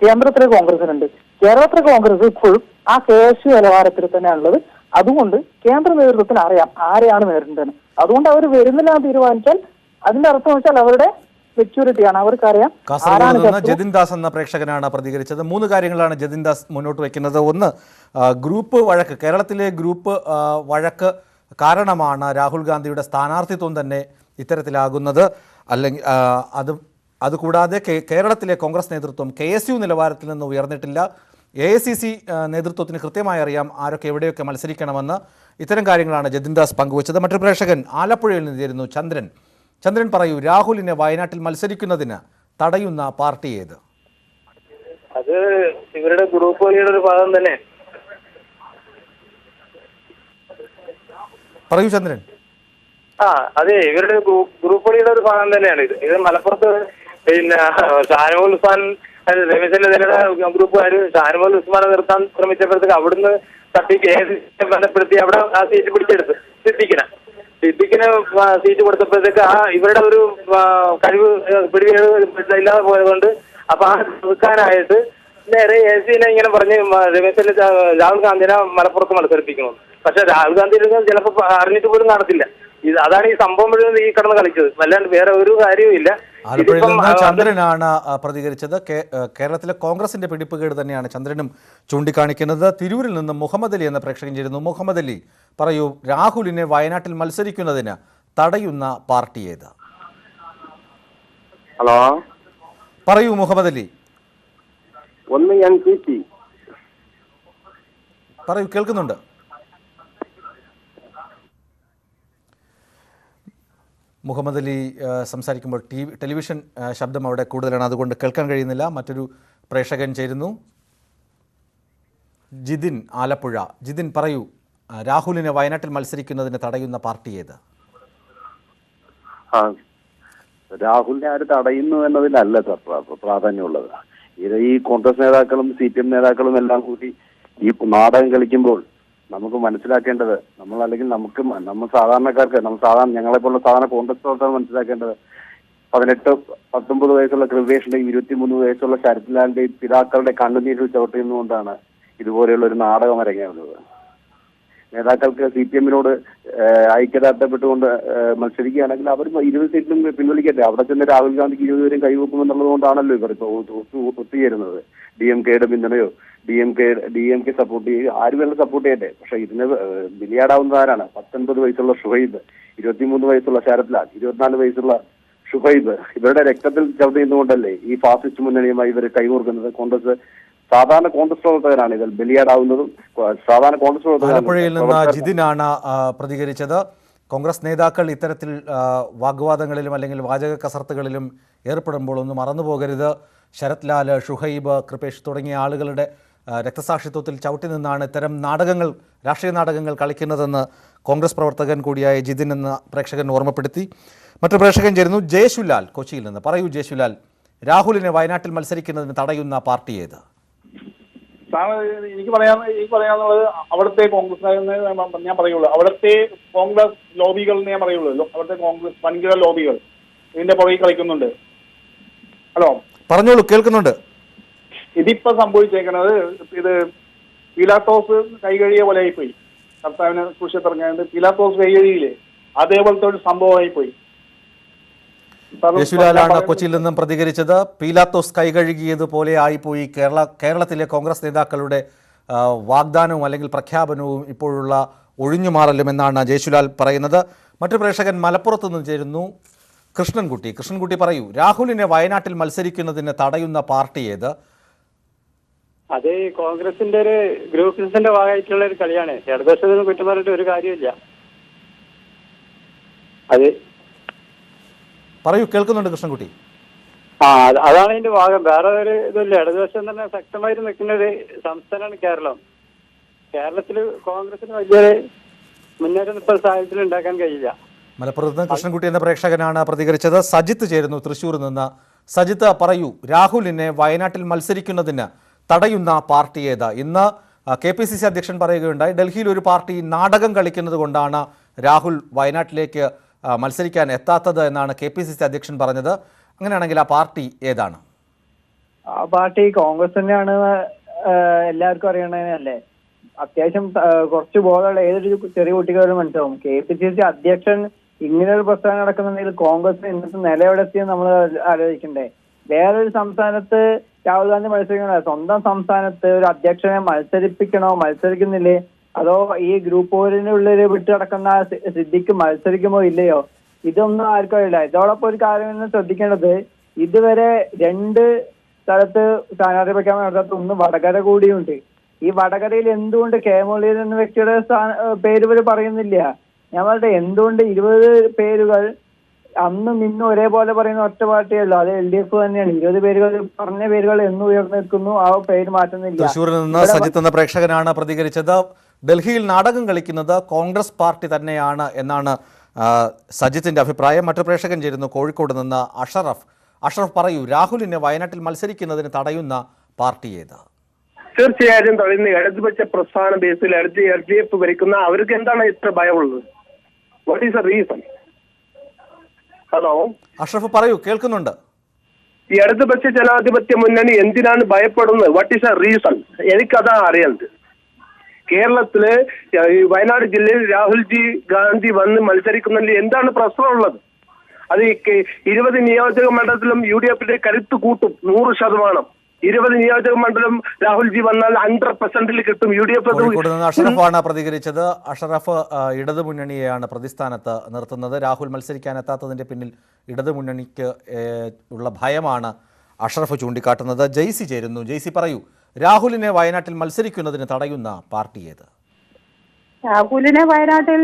കേന്ദ്രത്തിലെ കോൺഗ്രസിനുണ്ട്. കേരളത്തിലെ കോൺഗ്രസ് ഇപ്പോഴും ആ KSU നിലവാരത്തിൽ തന്നെയാണുള്ളത്. അതുകൊണ്ട് കേന്ദ്ര നേതൃത്വത്തിന് അറിയാം ആരെയാണ് നേരിടേണ്ടത്. അതുകൊണ്ട് അവർ വരുന്നില്ല എന്ന് തീരുമാനിച്ചാൽ അതിന്റെ അർത്ഥം വെച്ചാൽ അവരുടെ മെച്യൂരിറ്റിയാണ്, അവർക്കറിയാം. കാസർഗോഡ് നിന്ന് ജതിൻ ദാസ് എന്ന പ്രേക്ഷകനാണ് പ്രതികരിച്ചത്. 3 കാര്യങ്ങളാണ് ജതിൻ ദാസ് മുന്നോട്ട് വയ്ക്കുന്നത്. ഒന്ന്, ഗ്രൂപ്പ് വഴക്ക്, കേരളത്തിലെ ഗ്രൂപ്പ് വഴക്ക് കാരണമാണ് രാഹുൽ ഗാന്ധിയുടെ സ്ഥാനാർത്ഥിത്വം തന്നെ ഇത്തരത്തിലാകുന്നത്. അല്ലെങ്കിൽ അതുകൂടാതെ കേരളത്തിലെ കോൺഗ്രസ് നേതൃത്വം KSU നിലവാരത്തിൽ നിന്ന് ഉയർന്നിട്ടില്ല. AICC നേതൃത്വത്തിന് കൃത്യമായി അറിയാം ആരൊക്കെ എവിടെയൊക്കെ മത്സരിക്കണമെന്ന്. ഇത്തരം കാര്യങ്ങളാണ് ജതിൻ ദാസ് പങ്കുവച്ചത്. മറ്റൊരു പ്രേക്ഷകൻ ആലപ്പുഴയിൽ നിന്ന് ചേരുന്നു, ചന്ദ്രൻ. ചന്ദ്രൻ പറയൂ, രാഹുലിനെ വയനാട്ടിൽ മത്സരിക്കുന്നതിന് തടയുന്ന പാർട്ടി ഏത്? അത് ഇവരുടെ ഗ്രൂപ്പ് വലിയുടെ ഒരു ഭാഗം തന്നെ. പറയൂ ചന്ദ്രൻ. അതെ, ഇവരുടെ ഗ്രൂപ്പ് വലിയുടെ ഒരു ഭാഗം തന്നെയാണ് ഇത്. മലപ്പുറത്ത് പിന്നെ ഷാനിമോൾ ഉസ്മാൻ, രമേശ് ചെന്നിത്തലയുടെ ഗ്രൂപ്പുകാർ ഷാനിമോൾ ഉസ്മാനെ നിർത്താൻ ശ്രമിച്ചപ്പോഴത്തേക്ക് അവിടുന്ന് തട്ടി KSCയെ ബന്ധപ്പെടുത്തി അവിടെ ആ സീറ്റ് പിടിച്ചെടുത്ത് സിദ്ദിഖിനെ സീറ്റ് കൊടുത്തപ്പോഴത്തേക്ക് ഇവരുടെ ഒരു കഴിവ് ഇല്ലാതെ പോയതുകൊണ്ട് അപ്പൊ ആ നിൽക്കാനായിട്ട് നേരെ AICനെ ഇങ്ങനെ പറഞ്ഞ് രമേശ് രാഹുൽ ഗാന്ധിനെ മലപ്പുറത്ത് മത്സരിപ്പിക്കുന്നു. പക്ഷെ രാഹുൽ ഗാന്ധി ചിലപ്പോൾ അറിഞ്ഞിട്ട് പോലും കാണത്തില്ല. അതാണ് ഈ സംഭവം മുഴുവൻ ഈ കിടന്ന് കളിച്ചത്, അല്ലാണ്ട് വേറെ ഒരു കാര്യവും ഇല്ല. ആലപ്പുഴയിൽ നിന്ന് ചന്ദ്രനാണ് പ്രതികരിച്ചത്. കേരളത്തിലെ കോൺഗ്രസിന്റെ പിടിപ്പുകേട് തന്നെയാണ് ചന്ദ്രനും ചൂണ്ടിക്കാണിക്കുന്നത്. തിരൂരിൽ നിന്ന് മുഹമ്മദ് അലി എന്ന പ്രേക്ഷകൻ ചേരുന്നു. മുഹമ്മദ് അലി പറയൂ, രാഹുലിനെ വയനാട്ടിൽ മത്സരിക്കുന്നതിന് തടയുന്ന പാർട്ടി ഏത്? ഹലോ, പറയൂ മുഹമ്മദ് അലി. ഒന്ന് NCP. പറയൂ, കേൾക്കുന്നുണ്ട്. മുഹമ്മദ് അലി സംസാരിക്കുമ്പോൾ ടെലിവിഷൻ ശബ്ദം അവിടെ കൂടുതലാണ്, അതുകൊണ്ട് കേൾക്കാൻ കഴിയുന്നില്ല. മറ്റൊരു പ്രേക്ഷകൻ ചേരുന്നു, ജിതിൻ ആലപ്പുഴ. ജിതിൻ പറയൂ, രാഹുലിനെ വയനാട്ടിൽ മത്സരിക്കുന്നതിന് തടയുന്ന പാർട്ടി ഏത്? രാഹുലിനെ ആര് തടയുന്നു എന്നതിലല്ല പ്രാധാന്യമുള്ളത്. ഇത് ഈ കോൺഗ്രസ് നേതാക്കളും CPM നേതാക്കളും എല്ലാം കൂടി ഈ നാടകം കളിക്കുമ്പോൾ നമുക്ക് മനസ്സിലാക്കേണ്ടത്, നമ്മൾ സാധാരണക്കാർക്ക്, ഞങ്ങളെപ്പോലുള്ള സാധാരണ കോൺഗ്രസ് പ്രവർത്തകർ മനസ്സിലാക്കേണ്ടത് 18-19 വയസ്സുള്ള കൃപേഷിന്റെയും 23 വയസ്സുള്ള ശരത്ലാലിന്റെയും പിതാക്കളുടെ കണ്ണുനീരിൽ ചവിട്ടുന്നതുകൊണ്ടാണ് ഇതുപോലെയുള്ള ഒരു നാടകം അരങ്ങേറുന്നത്. നേതാക്കൾക്ക് CPM-നോട് ഐക്യദാർഢ്യപ്പെട്ടുകൊണ്ട് മത്സരിക്കുകയാണെങ്കിൽ അവർ 20 സീറ്റിലും പിൻവലിക്കട്ടെ. അവിടെ ചെന്ന് രാഹുൽ ഗാന്ധിക്ക് 20 പേരും കൈവക്കുമെന്നുള്ളത് കൊണ്ടാണല്ലോ ഇവർ ഇപ്പോൾ ഒത്തുചേരുന്നത്. DMKയുടെ പിന്തുണയോ DMK സപ്പോർട്ട് ചെയ്യുക, ആര് വേണം സപ്പോർട്ട് ചെയ്യട്ടെ. പക്ഷെ ഇതിന് ബലിയാടാവുന്നത് ആരാണ്? 19 വയസ്സുള്ള ഷുഹൈബ്, 23 വയസ്സുള്ള ശരത്ലാൽ, 24 വയസ്സുള്ള ഷുഹൈബ് ഇവരുടെ രക്തത്തിൽ ചവിട്ടുന്നതുകൊണ്ടല്ലേ ഈ ഫാസിസ്റ്റ് മുന്നണിയുമായി ഇവർ കൈകോർക്കുന്നത്. കോൺഗ്രസ് സാധാരണ കോൺഗ്രസ് പ്രവർത്തകരാണ് ഇതിൽ ബലിയാടാവുന്നതും. സാധാരണ കോൺഗ്രസ് ആലപ്പുഴയിൽ നിന്ന് ജിതിനാണ് പ്രതികരിച്ചത്. കോൺഗ്രസ് നേതാക്കൾ ഇത്തരത്തിൽ വാഗ്വാദങ്ങളിലും അല്ലെങ്കിൽ വാചക കസർത്തുകളിലും ഏർപ്പെടുമ്പോൾ ഒന്ന് മറന്നു പോകരുത്, ശരത് ലാൽ, ഷുഹൈബ്, കൃപേഷ് തുടങ്ങിയ ആളുകളുടെ രക്തസാക്ഷിത്വത്തിൽ ചവിട്ടി നിന്നാണ് ഇത്തരം നാടകങ്ങൾ, രാഷ്ട്രീയ നാടകങ്ങൾ കളിക്കുന്നതെന്ന് കോൺഗ്രസ് പ്രവർത്തകൻ കൂടിയായ ജിതിൻ എന്ന പ്രേക്ഷകൻ ഓർമ്മപ്പെടുത്തി. മറ്റു പ്രേക്ഷകൻ ചേരുന്നു, ജയശുലാൽ കൊച്ചിയിൽ നിന്ന്. പറയൂ ജയശുലാൽ, രാഹുലിനെ വയനാട്ടിൽ മത്സരിക്കുന്നതിന് തടയുന്ന പാർട്ടി ഏത്? എനിക്ക് പറയാനുള്ളത് അവിടുത്തെ കോൺഗ്രസ് ഞാൻ പറയുള്ളൂ, അവിടുത്തെ കോൺഗ്രസ് ലോബികൾ ഞാൻ പറയുള്ളൂ. അവിടുത്തെ കോൺഗ്രസ് വൻകിട ലോബികൾ ഇതിന്റെ പുറകിൽ കളിക്കുന്നുണ്ട്. ഹലോ, പറഞ്ഞോളൂ, കേൾക്കുന്നുണ്ട്. ഇതിപ്പോ സംഭവിച്ചേക്കുന്നത് ഇത് പിലാത്തോസ് കൈകഴിയ പോലെ ആയിപ്പോയി. കർത്താവിനെ കുറിച്ചിറങ്ങാണ്ട് പിലാത്തോസ് കൈകഴിയില്ലേ, അതേപോലത്തെ ഒരു സംഭവമായി പോയി. യേശുലാലാണ് കൊച്ചിയിൽ നിന്നും പ്രതികരിച്ചത്. പീലാത്തോസ് കൈകഴുകിയതുപോലെ ആയിപ്പോയി കേരളത്തിലെ കോൺഗ്രസ് നേതാക്കളുടെ വാഗ്ദാനവും അല്ലെങ്കിൽ പ്രഖ്യാപനവും ഇപ്പോഴുള്ള ഒഴിഞ്ഞുമാറലും എന്നാണ് ജയശുലാൽ പറയുന്നത്. മറ്റു പ്രേക്ഷകൻ മലപ്പുറത്ത് നിന്ന് ചേരുന്നു, കൃഷ്ണൻകുട്ടി പറയൂ, രാഹുലിനെ വയനാട്ടിൽ മത്സരിക്കുന്നതിന് തടയുന്ന പാർട്ടി ഏത്? അത് കോൺഗ്രസിന്റെ ഒരു ഗ്രൂപ്പിന്റെ ഭാഗമായിട്ടുള്ള ഒരു കളിയാണ്. ഇടതുപക്ഷത്തിന് കുറ്റം പറഞ്ഞിട്ട് ഒരു കാര്യമില്ല. അത് പറയൂ, കേൾക്കുന്നുണ്ട് കൃഷ്ണൻകുട്ടി. അതാണ് അതിന്റെ ഭാഗം, വേറെ ഒരു ഇതില്ല. ഇടതുപക്ഷം തന്നെ ശക്തമായിട്ട് നിൽക്കുന്ന ഒരു സംസ്ഥാനമാണ് കേരളം. കേരളത്തില് കോൺഗ്രസിന് വലിയൊരു മുന്നേറ്റം ഇപ്പോൾ സാഹചര്യത്തിൽ ഉണ്ടാക്കാൻ കഴിയില്ല. മലപ്പുറത്ത് നിന്ന് കൃഷ്ണൻകുട്ടി എന്ന പ്രേക്ഷകനാണ് പ്രതികരിച്ചത്. സജിത്ത് ചേരുന്നു തൃശ്ശൂർ നിന്ന്. സജിത്ത് പറയൂ, രാഹുലിനെ വയനാട്ടിൽ മത്സരിക്കുന്നതിന് തടയുന്ന പാർട്ടി ഏത്? ഇന്ന് KPCC അധ്യക്ഷൻ പറയുകയുണ്ടായി, ഡൽഹിയിൽ ഒരു പാർട്ടി നാടകം കളിക്കുന്നത് കൊണ്ടാണ് രാഹുൽ വയനാട്ടിലേക്ക് മത്സരിക്കാൻ എത്താത്തത് എന്നാണ് KPCC അധ്യക്ഷൻ പറഞ്ഞത്. അങ്ങനെയാണെങ്കിൽ ആ പാർട്ടി ഏതാണ്? ആ പാർട്ടി കോൺഗ്രസ് തന്നെയാണ്, എല്ലാവർക്കും അറിയണതല്ലേ. അത്യാവശ്യം കുറച്ച് ബോധമുള്ള ഏതൊരു ചെറിയ കുട്ടികളും മനസ്സിലാവും. KPCC അധ്യക്ഷൻ ഇങ്ങനെ ഒരു പ്രസ്ഥാനം നടക്കുന്നുണ്ടെങ്കിൽ കോൺഗ്രസിന് ഇന്നത്തെ നില എവിടെ എത്തിയെന്ന് നമ്മൾ ആലോചിക്കണ്ടേ. വേറൊരു സംസ്ഥാനത്ത് രാഹുൽ ഗാന്ധി മത്സരിക്കണോ? സ്വന്തം സംസ്ഥാനത്ത് ഒരു അധ്യക്ഷനെ മത്സരിക്കുന്നില്ലേ? അതോ ഈ ഗ്രൂപ്പ് ഉള്ളിൽ വിട്ടു കിടക്കുന്ന സിദ്ദിഖ് മത്സരിക്കുമോ ഇല്ലയോ? ഇതൊന്നും ആർക്കും അറിയില്ല. ഇതോടൊപ്പം ഒരു കാര്യം ശ്രദ്ധിക്കേണ്ടത്, ഇതുവരെ 2 സ്ഥലത്ത് സ്ഥാനാർത്ഥി പ്രഖ്യാപനം നടത്താത്ത ഒന്ന് വടകര കൂടിയുണ്ട്. ഈ വടകരയിൽ എന്തുകൊണ്ട് കെ മുരളീധരൻ എന്ന വ്യക്തിയുടെ പേര് ഇവർ പറയുന്നില്ല? ഞാൻ പറയട്ടെ, എന്തുകൊണ്ട് 20 പേരുകൾ അന്നും ഇന്നും ഒരേപോലെ പറയുന്ന ഒറ്റ പാർട്ടിയല്ലോ, അത് LDF തന്നെയാണ്. 20 പേരുകൾ പറഞ്ഞ പേരുകൾ എന്നും ഉയർന്നു നിൽക്കുന്നു, ആ പേര് മാറ്റുന്നില്ല. തൃശ്ശൂരിൽ നിന്ന് സജിത്ത് എന്ന പ്രേക്ഷകനാണ് പ്രതികരിച്ചത്. ഡൽഹിയിൽ നാടകം കളിക്കുന്നത് കോൺഗ്രസ് പാർട്ടി തന്നെയാണ് എന്നാണ് സജിത്തിന്റെ അഭിപ്രായം. മറ്റു പ്രേക്ഷകൻ ചേരുന്നു കോഴിക്കോട് നിന്ന് അഷറഫ് പറയൂ, രാഹുലിനെ വയനാട്ടിൽ മത്സരിക്കുന്നതിന് തടയുന്ന പാർട്ടി ഏത്? തീർച്ചയായും തടയുന്ന ഇടതുപക്ഷ പ്രസ്ഥാന ബേസിൽ LDF ഭരിക്കുന്ന അവർക്ക് എന്താണ് ഇത്ര ഭയമുള്ളത്? What is the reason? Hello Ashraf പറയൂ, കേൾക്കുന്നുണ്ട്. ഈ ഇടതുപക്ഷ ജനാധിപത്യ മുന്നണി എന്തിനാണ് ഭയപ്പെടുന്നത്? What is the reason? എനിക്കതാ അറിയേണ്ടത്. കേരളത്തില് വയനാട് ജില്ലയിൽ രാഹുൽ ഗാന്ധി വന്ന് മത്സരിക്കുന്നതിൽ എന്താണ് പ്രശ്നമുള്ളത്? അത് 20 നിയോജക മണ്ഡലത്തിലും UDF കരുത്ത് കൂട്ടും 100%. 20 നിയോജക മണ്ഡലം രാഹുൽജി വന്നാൽ 100% കിട്ടും. UDF അഷറഫാണ് പ്രതികരിച്ചത്. അഷറഫ് ഇടതുമുന്നണിയെയാണ് പ്രതിസ്ഥാനത്ത് നിർത്തുന്നത്. രാഹുൽ മത്സരിക്കാൻ എത്താത്തതിന്റെ പിന്നിൽ ഇടതുമുന്നണിക്ക് ഉള്ള ഭയമാണ് അഷറഫ് ചൂണ്ടിക്കാട്ടുന്നത്. ജെയ്സി ചേരുന്നു. ജെയ്സി പറയൂ, രാഹുലിനെ വയനാട്ടിൽ മത്സരിക്കുന്നതിന് തടയുന്ന പാർട്ടി ഏത്? രാഹുലിനെ വയനാട്ടിൽ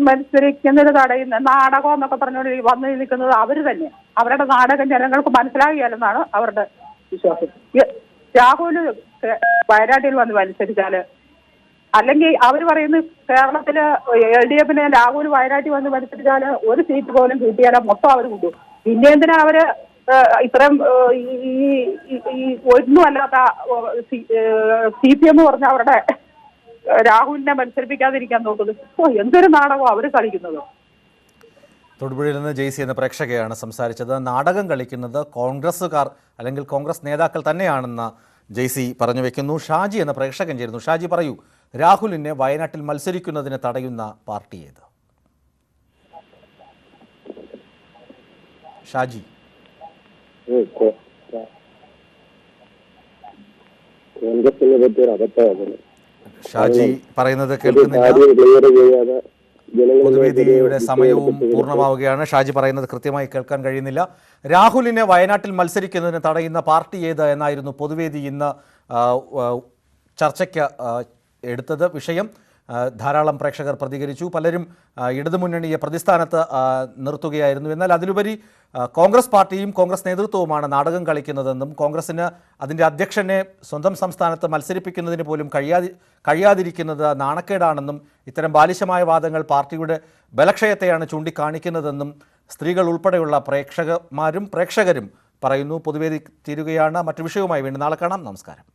മത്സരിക്കുന്നത് തടയുന്ന നാടകം എന്നൊക്കെ പറഞ്ഞുകൊണ്ട് വന്നു നിൽക്കുന്നത് അവർ തന്നെ. അവരുടെ നാടകം ജനങ്ങൾക്ക് മനസ്സിലാകില്ലെന്നാണ് അവരുടെ വിശ്വാസം. രാഹുൽ വയനാട്ടിൽ വന്ന് മത്സരിച്ചാല്, അല്ലെങ്കിൽ അവർ പറയുന്നത് കേരളത്തില് LDF രാഹുൽ വയനാട്ടിൽ വന്ന് മത്സരിച്ചാല് ഒരു സീറ്റ് പോലും കിട്ടിയാലോ മൊത്തം അവർ കിട്ടും. പിന്നെ എന്തിനാ അവര് ഇത്രയും ഈ ഒന്നുമല്ലാത്ത CPM പറഞ്ഞ അവരുടെ രാഹുലിനെ മത്സരിപ്പിക്കാതിരിക്കാൻ നോക്കുന്നത്? എന്തൊരു നാടകം അവർ കളിക്കുന്നത്. തൊടുപുഴയിൽ നിന്ന് ജെയ്സി എന്ന പ്രേക്ഷകയാണ് സംസാരിച്ചത്. നാടകം കളിക്കുന്നത് കോൺഗ്രസ്സുകാർ അല്ലെങ്കിൽ കോൺഗ്രസ് നേതാക്കൾ തന്നെയാണെന്ന് ജെയ്സി പറഞ്ഞു വെക്കുന്നു. ഷാജി എന്ന പ്രേക്ഷകൻ ചേരുന്നു. ഷാജി പറയൂ, രാഹുലിനെ വയനാട്ടിൽ മത്സരിക്കുന്നതിന് തടയുന്ന പാർട്ടി ഏത്? ഷാജി ഷാജി പറയുന്നത് കേൾക്കുന്നില്ല. പൊതുവേദിയുടെ സമയവും പൂർണ്ണമാവുകയാണ്. ഷാജി പറയുന്നത് കൃത്യമായി കേൾക്കാൻ കഴിയുന്നില്ല. രാഹുലിനെ വയനാട്ടിൽ മത്സരിക്കുന്നതിന് തടയുന്ന പാർട്ടി ഏത് എന്നായിരുന്നു പൊതുവേദി ഇന്ന് ചർച്ചയ്ക്ക് എടുത്തത് വിഷയം. ധാരാളം പ്രേക്ഷകർ പ്രതികരിച്ചു. പലരും ഇടതുമുന്നണിയെ പ്രതിസ്ഥാനത്ത് നിർത്തുകയായിരുന്നു. എന്നാൽ അതിലുപരി കോൺഗ്രസ് പാർട്ടിയും കോൺഗ്രസ് നേതൃത്വവുമാണ് നാടകം കളിക്കുന്നതെന്നും കോൺഗ്രസിന് അതിൻ്റെ അധ്യക്ഷനെ സ്വന്തം സംസ്ഥാനത്ത് മത്സരിപ്പിക്കുന്നതിന് പോലും കഴിയാതിരിക്കുന്നത് നാണക്കേടാണെന്നും ഇത്തരം ബാലിശമായ വാദങ്ങൾ പാർട്ടിയുടെ ബലക്ഷയത്തെയാണ് ചൂണ്ടിക്കാണിക്കുന്നതെന്നും സ്ത്രീകൾ ഉൾപ്പെടെയുള്ള പ്രേക്ഷകരും പറയുന്നു. പൊതുവേദി തീരുകയാണ്. മറ്റു വിഷയവുമായി വീണ്ടും നാളെ കാണാം. നമസ്കാരം.